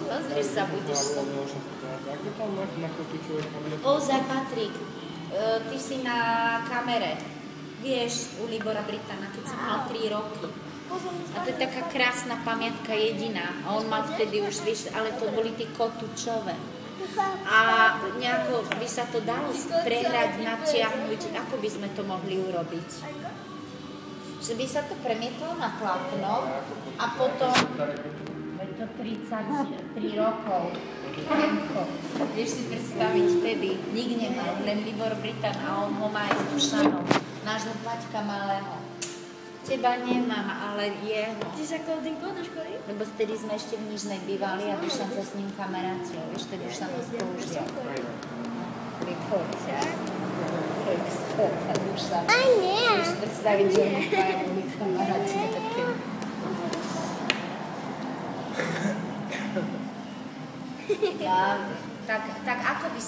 Pozri sa, budeš sa. Ako tam nakopí človek tabletu? Ozaj, Patrik, ty si na kamere. Vieš, u Libora Britana, keď som mal 3 roky. A to je taká krásna pamiatka jediná. A on mal vtedy už, vieš, ale to boli tie kotúčové. A nejako by sa to dalo prehrať, natiahnuť. Ako by sme to mohli urobiť? Že by sa to premietlo na plátno a potom... Je to 33 rokov. Vieš si predstaviť vtedy, nik nemal, len Libor Britan a on ho má aj s Dušanom, nášho Paťka malého. Teba nemám, ale jeho. Ty sa Klaudinko do školy? Lebo vtedy sme ešte v Nižnej bývali a Dušan sa s ním kamarátil. Vieš, tedy Dušan nás použil. Libor, experta Dušan. A nie. Vieš si predstaviť, že oni boli kamaráti také. Ja, tak ako by sa